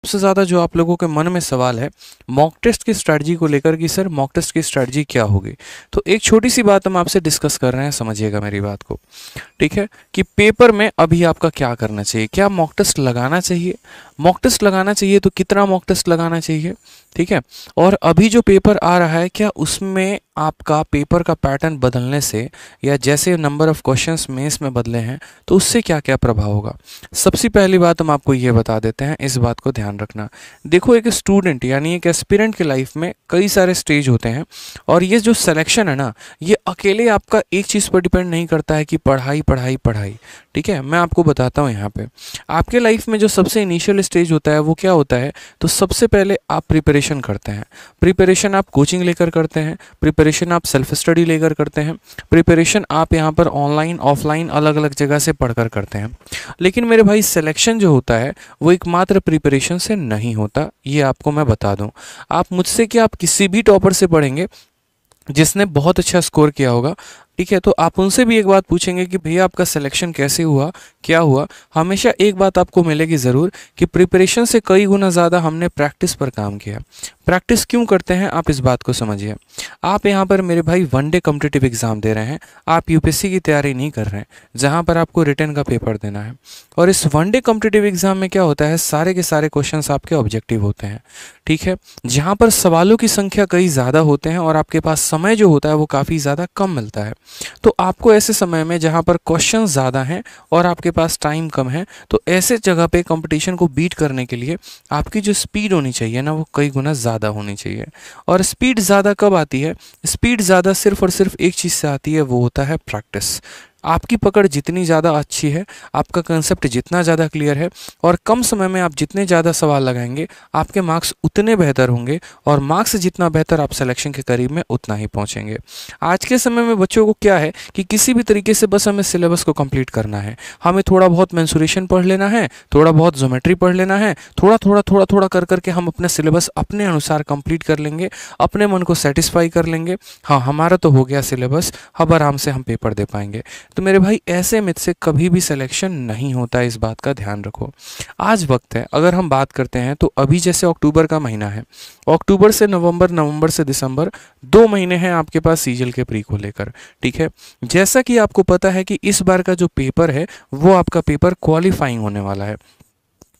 सबसे ज़्यादा जो आप लोगों के मन में सवाल है मॉक टेस्ट की स्ट्रैटेजी को लेकर कि सर मॉक टेस्ट की स्ट्रैटेजी क्या होगी। तो एक छोटी सी बात हम आपसे डिस्कस कर रहे हैं, समझिएगा मेरी बात को, ठीक है। कि पेपर में अभी आपका क्या करना चाहिए, क्या मॉक टेस्ट लगाना चाहिए, मॉक टेस्ट लगाना चाहिए तो कितना मॉक टेस्ट लगाना चाहिए, ठीक है। और अभी जो पेपर आ रहा है क्या उसमें आपका पेपर का पैटर्न बदलने से या जैसे नंबर ऑफ क्वेश्चंस मेंस में बदले हैं तो उससे क्या क्या प्रभाव होगा। सबसे पहली बात हम आपको ये बता देते हैं, इस बात को ध्यान रखना। देखो एक स्टूडेंट यानी एक एस्पिरेंट की लाइफ में कई सारे स्टेज होते हैं और ये जो सिलेक्शन है ना, ये अकेले आपका एक चीज़ पर डिपेंड नहीं करता है कि पढ़ाई पढ़ाई पढ़ाई, ठीक है। मैं आपको बताता हूँ यहाँ पे आपके लाइफ में जो सबसे इनिशियल स्टेज होता है वो क्या होता है। तो सबसे पहले आप प्रिपरेशन करते हैं। प्रिपरेशन आप कोचिंग लेकर करते हैं, प्रिपरेशन आप सेल्फ स्टडी लेकर करते हैं, प्रिपरेशन आप यहाँ पर ऑनलाइन ऑफलाइन अलग अलग जगह से पढ़कर करते हैं। लेकिन मेरे भाई सिलेक्शन जो होता है वो एकमात्र प्रिपरेशन से नहीं होता, ये आपको मैं बता दूं। आप मुझसे कि आप किसी भी टॉपर से पढ़ेंगे जिसने बहुत अच्छा स्कोर किया होगा, ठीक है, तो आप उनसे भी एक बात पूछेंगे कि भैया आपका सिलेक्शन कैसे हुआ, क्या हुआ। हमेशा एक बात आपको मिलेगी ज़रूर कि प्रिपरेशन से कई गुना ज़्यादा हमने प्रैक्टिस पर काम किया। प्रैक्टिस क्यों करते हैं आप इस बात को समझिए। आप यहाँ पर मेरे भाई वनडे कॉम्पिटिटिव एग्ज़ाम दे रहे हैं, आप यूपीएससी की तैयारी नहीं कर रहे हैं जहाँ पर आपको रिटन का पेपर देना है। और इस वनडे कॉम्पिटिटिव एग्ज़ाम में क्या होता है, सारे के सारे क्वेश्चन आपके ऑब्जेक्टिव होते हैं, ठीक है। जहाँ पर सवालों की संख्या कई ज़्यादा होते हैं और आपके पास समय जो होता है वो काफ़ी ज़्यादा कम मिलता है। तो आपको ऐसे समय में जहाँ पर क्वेश्चन ज़्यादा हैं और आपके पास टाइम कम है, तो ऐसे जगह पे कंपटीशन को बीट करने के लिए आपकी जो स्पीड होनी चाहिए ना वो कई गुना ज़्यादा होनी चाहिए। और स्पीड ज़्यादा कब आती है, स्पीड ज़्यादा सिर्फ और सिर्फ एक चीज़ से आती है, वो होता है प्रैक्टिस। आपकी पकड़ जितनी ज़्यादा अच्छी है, आपका कंसेप्ट जितना ज़्यादा क्लियर है और कम समय में आप जितने ज़्यादा सवाल लगाएंगे आपके मार्क्स उतने बेहतर होंगे और मार्क्स जितना बेहतर आप सिलेक्शन के करीब में उतना ही पहुंचेंगे। आज के समय में बच्चों को क्या है कि किसी भी तरीके से बस हमें सिलेबस को कंप्लीट करना है, हमें थोड़ा बहुत मेंसुरेशन पढ़ लेना है, थोड़ा बहुत ज्योमेट्री पढ़ लेना है, थोड़ा कर करके हम अपना सिलेबस अपने अनुसार कंप्लीट कर लेंगे, अपने मन को सेटिस्फाई कर लेंगे। हाँ हमारा तो हो गया सिलेबस, अब आराम से हम पेपर दे पाएंगे। तो मेरे भाई ऐसे मिथ से कभी भी सिलेक्शन नहीं होता है, इस बात का ध्यान रखो। आज वक्त है, अगर हम बात करते हैं तो अभी जैसे अक्टूबर का महीना है, अक्टूबर से नवंबर, नवंबर से दिसंबर, 2 महीने हैं आपके पास सीजल के प्री को लेकर, ठीक है। जैसा कि आपको पता है कि इस बार का जो पेपर है वो आपका पेपर क्वालिफाइंग होने वाला है,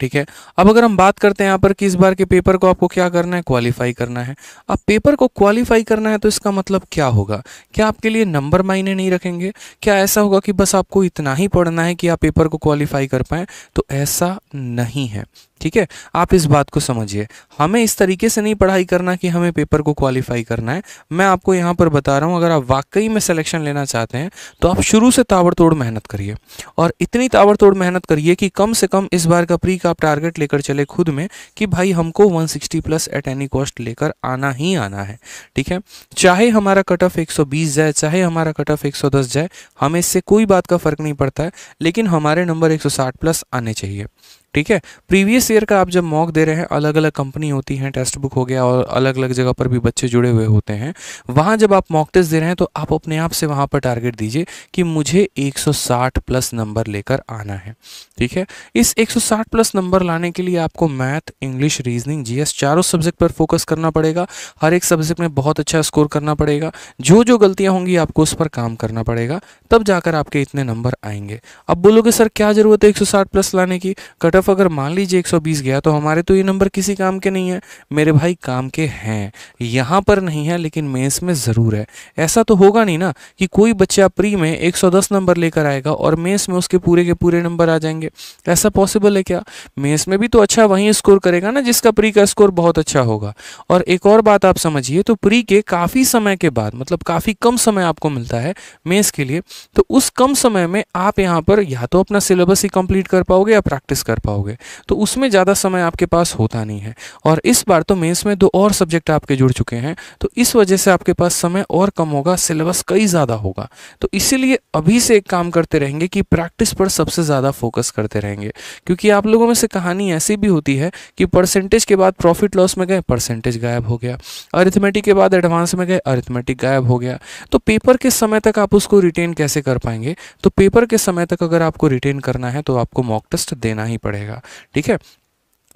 ठीक है। अब अगर हम बात करते हैं यहाँ पर कि इस बार के पेपर को आपको क्या करना है, क्वालिफाई करना है। अब पेपर को क्वालिफाई करना है तो इसका मतलब क्या होगा, क्या आपके लिए नंबर मायने नहीं रखेंगे, क्या ऐसा होगा कि बस आपको इतना ही पढ़ना है कि आप पेपर को क्वालिफाई कर पाएँ, तो ऐसा नहीं है, ठीक है। आप इस बात को समझिए, हमें इस तरीके से नहीं पढ़ाई करना कि हमें पेपर को क्वालिफाई करना है। मैं आपको यहाँ पर बता रहा हूँ, अगर आप वाकई में सिलेक्शन लेना चाहते हैं तो आप शुरू से ताबड़तोड़ मेहनत करिए और इतनी ताबड़तोड़ मेहनत करिए कि कम से कम इस बार का प्री का आप टारगेट लेकर चले खुद में कि भाई हमको 160 प्लस एट एनी कॉस्ट लेकर आना ही आना है, ठीक है। चाहे हमारा कट ऑफ 120 जाए, चाहे हमारा कट ऑफ 110 जाए, हमें इससे कोई बात का फर्क नहीं पड़ता है, लेकिन हमारे नंबर 160 प्लस आने चाहिए, ठीक है। प्रीवियस ईयर का आप जब मॉक दे रहे हैं, अलग अलग कंपनी होती हैं, टेक्स्ट बुक हो गया और अलग अलग जगह पर भी बच्चे जुड़े हुए होते हैं, वहाँ जब आप मॉक टेस्ट दे रहे हैं तो आप अपने आप से वहाँ पर टारगेट दीजिए कि मुझे 160 प्लस नंबर लेकर आना है, ठीक है। इस 160 प्लस नंबर लाने के लिए आपको मैथ, इंग्लिश, रीजनिंग, जीएस चारों सब्जेक्ट पर फोकस करना पड़ेगा। हर एक सब्जेक्ट में बहुत अच्छा स्कोर करना पड़ेगा, जो जो गलतियाँ होंगी आपको उस पर काम करना पड़ेगा, तब जाकर आपके इतने नंबर आएंगे। अब बोलोगे सर क्या ज़रूरत है 160 प्लस लाने की, कट ऑफ अगर मान लीजिए 120 गया तो हमारे तो ये नंबर किसी काम के नहीं है। मेरे भाई काम के हैं, यहाँ पर नहीं है लेकिन मेंस में ज़रूर है। ऐसा तो होगा नहीं ना कि कोई बच्चा प्री में 110 नंबर लेकर आएगा और मेंस में उसके पूरे के पूरे नंबर आ जाएंगे, ऐसा पॉसिबल है क्या। मेंस में भी तो अच्छा वहीं स्कोर करेगा ना जिसका प्री का स्कोर बहुत अच्छा होगा। और एक और बात आप समझिए, तो प्री के काफ़ी समय के बाद, मतलब काफ़ी कम समय आपको मिलता है मेंस के लिए, तो उस कम समय में आप यहाँ पर या तो अपना सिलेबस ही कंप्लीट कर पाओगे या प्रैक्टिस कर पाओगे, तो उसमें ज़्यादा समय आपके पास होता नहीं है। और इस बार तो मेंस में 2 और सब्जेक्ट आपके जुड़ चुके हैं, तो इस वजह से आपके पास समय और कम होगा, सिलेबस कई ज़्यादा होगा। तो इसीलिए अभी से एक काम करते रहेंगे कि प्रैक्टिस पर सबसे ज़्यादा फोकस करते रहेंगे, क्योंकि आप लोगों में से कहानी ऐसी भी होती है कि परसेंटेज के बाद प्रॉफिट लॉस में गए, परसेंटेज गायब हो गया, अरिथमेटिक के बाद एडवांस में गए, अरिथमेटिक गायब हो गया। तो पेपर के समय तक आप उसको रिटेन कैसे कर पाएंगे। तो पेपर के समय तक अगर आपको रिटेन करना है तो आपको मॉक टेस्ट देना ही पड़ेगा, ठीक है।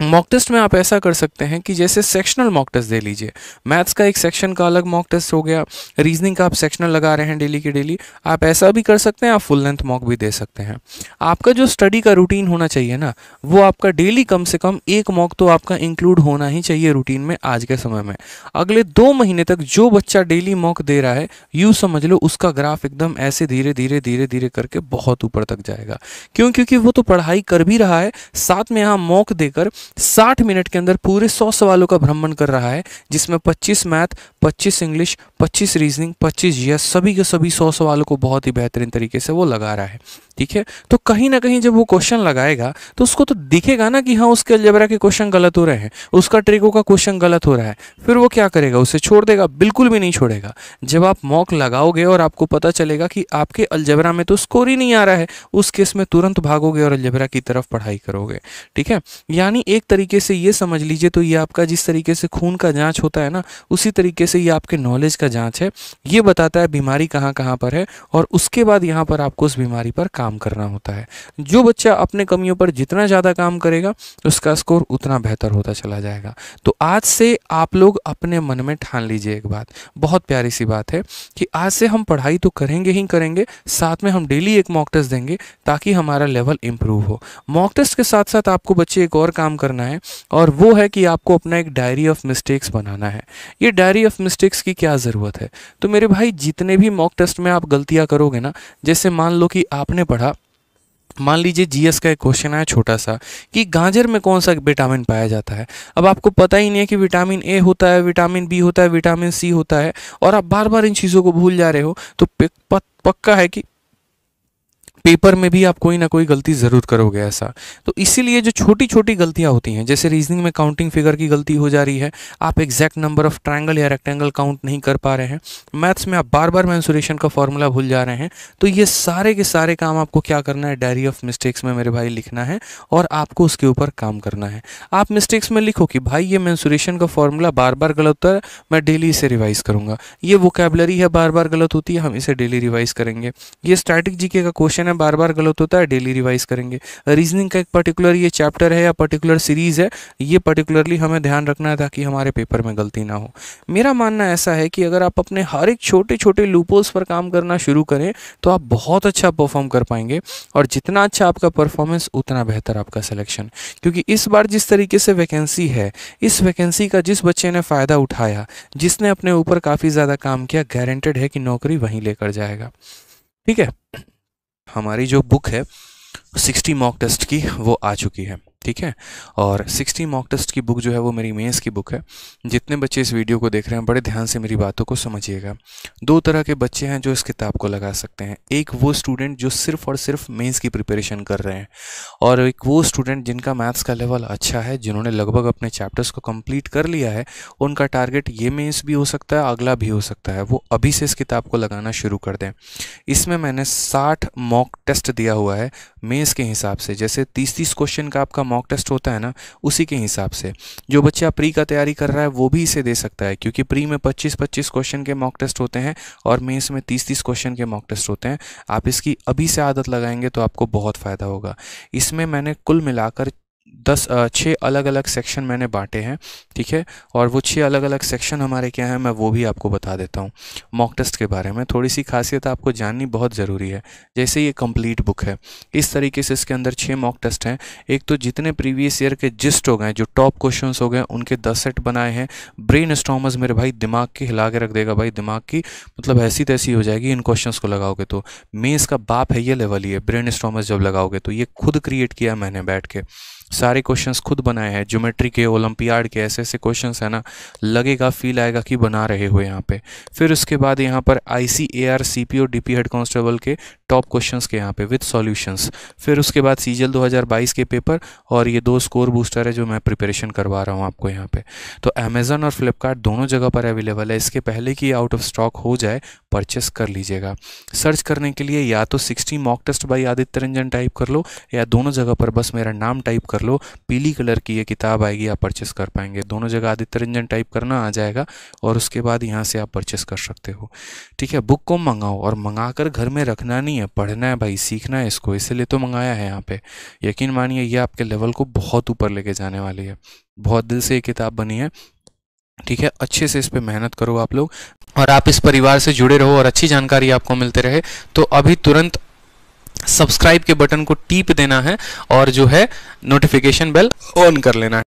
मॉक टेस्ट में आप ऐसा कर सकते हैं कि जैसे सेक्शनल मॉक टेस्ट दे लीजिए। मैथ्स का एक सेक्शन का अलग मॉक टेस्ट हो गया, रीजनिंग का आप सेक्शनल लगा रहे हैं डेली के डेली, आप ऐसा भी कर सकते हैं, आप फुल लेंथ मॉक भी दे सकते हैं। आपका जो स्टडी का रूटीन होना चाहिए ना, वो आपका डेली कम से कम एक मॉक तो आपका इंक्लूड होना ही चाहिए रूटीन में आज के समय में। अगले 2 महीने तक जो बच्चा डेली मॉक दे रहा है, यूँ समझ लो उसका ग्राफ एकदम ऐसे धीरे धीरे धीरे धीरे करके बहुत ऊपर तक जाएगा। क्यों? क्योंकि वो तो पढ़ाई कर भी रहा है, साथ में यहाँ मॉक देकर 60 मिनट के अंदर पूरे 100 सवालों का भ्रमण कर रहा है, जिसमें 25 मैथ, 25 इंग्लिश, 25 रीजनिंग, 25 जीएस, सभी के सभी 100 सवालों को बहुत ही बेहतरीन तरीके से वो लगा रहा है। ठीक है, तो कहीं ना कहीं जब वो क्वेश्चन लगाएगा तो उसको तो दिखेगा ना कि हाँ उसके अलजेब्रा के क्वेश्चन गलत हो रहे हैं, उसका ट्रिको का क्वेश्चन गलत हो रहा है, फिर वो क्या करेगा? उसे छोड़ देगा? बिल्कुल भी नहीं छोड़ेगा। जब आप मॉक लगाओगे और आपको पता चलेगा कि आपके अलजेब्रा में तो स्कोर ही नहीं आ रहा है, उस केस में तुरंत भागोगे और अलजेब्रा की तरफ पढ़ाई करोगे। ठीक है, यानी एक तरीके से ये समझ लीजिए, तो ये आपका जिस तरीके से खून का जांच होता है ना, उसी तरीके से ये आपके नॉलेज का जांच है। ये बताता है बीमारी कहाँ कहाँ पर है, और उसके बाद यहाँ पर आपको उस बीमारी पर काम करना होता है। जो बच्चा अपने कमियों पर जितना ज़्यादा काम करेगा, उसका स्कोर उतना बेहतर होता चला जाएगा। तो आज से आप लोग अपने मन में ठान लीजिए एक बात, बहुत प्यारी सी बात है, कि आज से हम पढ़ाई तो करेंगे ही करेंगे, साथ में हम डेली एक मॉक टेस्ट देंगे ताकि हमारा लेवल इंप्रूव हो। मॉक टेस्ट के साथ साथ आपको बच्चे एक और काम करना है, और वो है कि आपको अपना एक डायरी ऑफ मिस्टेक्स बनाना है। ये डायरी ऑफ मिस्टेक्स की क्या ज़रूरत है? तो मेरे भाई, जितने भी मॉक टेस्ट में आप गलतियां करोगे ना, जैसे मान लो कि आपने पढ़ा, मान लीजिए जीएस का एक क्वेश्चन आया छोटा सा, कि गाजर में कौन सा विटामिन पाया जाता है। अब आपको पता ही नहीं है कि विटामिन ए होता है, विटामिन बी होता है, विटामिन सी होता है, और आप बार बार इन चीज़ों को भूल जा रहे हो, तो पक्का है कि पेपर में भी आप कोई ना कोई गलती ज़रूर करोगे ऐसा। तो इसीलिए जो छोटी छोटी गलतियां होती हैं, जैसे रीजनिंग में काउंटिंग फिगर की गलती हो जा रही है, आप एग्जैक्ट नंबर ऑफ ट्रायंगल या रेक्टेंगल काउंट नहीं कर पा रहे हैं, मैथ्स में आप बार बार मेंसुरेशन का फॉर्मूला भूल जा रहे हैं, तो ये सारे के सारे काम आपको क्या करना है? डायरी ऑफ मिस्टेक्स में मेरे भाई लिखना है, और आपको उसके ऊपर काम करना है। आप मिस्टेक्स में लिखो कि भाई ये मेंसुरेशन का फॉर्मूला बार बार गलत होता है, मैं डेली इसे रिवाइज करूंगा। ये वोकैबुलरी है, बार बार गलत होती है, हम इसे डेली रिवाइज करेंगे। ये स्टैटिक जीके का क्वेश्चन है, बार बार गलत होता है, डेली रिवाइज करेंगे। रीजनिंग का एक पर्टिकुलर ये चैप्टर है या पर्टिकुलर सीरीज है, ये पर्टिकुलरली हमें ध्यान रखना है ताकि हमारे पेपर में गलती ना हो। मेरा मानना ऐसा है कि अगर आप अपने हर एक छोटे छोटे लूपहोल्स पर काम करना शुरू करें, तो आप बहुत अच्छा परफॉर्म कर पाएंगे, और जितना अच्छा आपका परफॉर्मेंस उतना बेहतर आपका सिलेक्शन। क्योंकि इस बार जिस तरीके से वैकेंसी है, इस वैकेंसी का जिस बच्चे ने फ़ायदा उठाया, जिसने अपने ऊपर काफ़ी ज़्यादा काम किया, गारंटेड है कि नौकरी वहीं लेकर जाएगा। ठीक है, हमारी जो बुक है 60 मॉक टेस्ट की, वो आ चुकी है। ठीक है, और 60 मॉक टेस्ट की बुक जो है वो मेरी मेंस की बुक है। जितने बच्चे इस वीडियो को देख रहे हैं, बड़े ध्यान से मेरी बातों को समझिएगा। 2 तरह के बच्चे हैं जो इस किताब को लगा सकते हैं। एक वो स्टूडेंट जो सिर्फ और सिर्फ मेंस की प्रिपरेशन कर रहे हैं, और एक वो स्टूडेंट जिनका मैथ्स का लेवल अच्छा है, जिन्होंने लगभग अपने चैप्टर्स को कंप्लीट कर लिया है। उनका टारगेट ये मेंस भी हो सकता है, अगला भी हो सकता है। वो अभी से इस किताब को लगाना शुरू कर दें। इसमें मैंने 60 मॉक टेस्ट दिया हुआ है मेंस के हिसाब से। जैसे 30-30 क्वेश्चन का आपका मॉक टेस्ट होता है ना, उसी के हिसाब से जो बच्चा प्री का तैयारी कर रहा है वो भी इसे दे सकता है, क्योंकि प्री में 25-25 क्वेश्चन के मॉक टेस्ट होते हैं, और मेंस में 30-30 क्वेश्चन के मॉक टेस्ट होते हैं। आप इसकी अभी से आदत लगाएंगे तो आपको बहुत फ़ायदा होगा। इसमें मैंने कुल मिलाकर 6 अलग अलग सेक्शन मैंने बांटे हैं। ठीक है, और वो 6 अलग अलग सेक्शन हमारे क्या हैं, मैं वो भी आपको बता देता हूँ। मॉक टेस्ट के बारे में थोड़ी सी खासियत आपको जाननी बहुत ज़रूरी है। जैसे ये कंप्लीट बुक है, इस तरीके से इसके अंदर 6 मॉक टेस्ट हैं। एक तो जितने प्रीवियस ईयर के जिस्ट हो गए, जो टॉप क्वेश्चंस हो गए, उनके 10 सेट बनाए हैं। ब्रेन स्टॉर्मर्स मेरे भाई दिमाग की हिला के रख देगा भाई, दिमाग की मतलब ऐसी तैसी हो जाएगी इन क्वेश्चंस को लगाओगे तो। मेंस का बाप है ये लेवल, ही है ब्रेन स्टॉर्मर्स जब लगाओगे तो। ये खुद क्रिएट किया मैंने बैठ के, सारे क्वेश्चंस खुद बनाए हैं। ज्योमेट्री के, ओलंपियाड के, ऐसे ऐसे क्वेश्चंस है ना, लगेगा फील आएगा कि बना रहे हो यहाँ पे। फिर उसके बाद यहाँ पर ICAR CPO DP head constable के टॉप क्वेश्चंस के यहाँ पे विद सॉल्यूशंस। फिर उसके बाद CGL 2022 के पेपर, और ये 2 स्कोर बूस्टर है जो मैं प्रिपरेशन करवा रहा हूँ आपको यहाँ पे। तो अमेजन और फ्लिपकार्ट दोनों जगह पर अवेलेबल है। इसके पहले कि आउट ऑफ स्टॉक हो जाए, परचेस कर लीजिएगा। सर्च करने के लिए या तो 60 mock test by Aditya Ranjan type कर लो, या दोनों जगह पर बस मेरा नाम टाइप कर लो, पीली कलर की ये किताब आएगी, आप परचेस कर पाएंगे। दोनों जगह आदित्य रंजन टाइप करना आ जाएगा और उसके बाद यहाँ से आप परचेस कर सकते हो। ठीक है, बुक को मंगाओ और मंगाकर घर में रखना नहीं है, पढ़ना है भाई, सीखना है इसको, इसीलिए तो मंगाया है यहाँ पे। यकीन मानिए ये आपके लेवल को बहुत ऊपर लेके जाने वाली है। बहुत दिल से ये किताब बनी है। ठीक है, अच्छे से इस पे मेहनत करो आप लोग, और आप इस परिवार से जुड़े रहो और अच्छी जानकारी आपको मिलते रहे। तो अभी तुरंत सब्सक्राइब के बटन को टीप देना है और जो है नोटिफिकेशन बेल ऑन कर लेना है।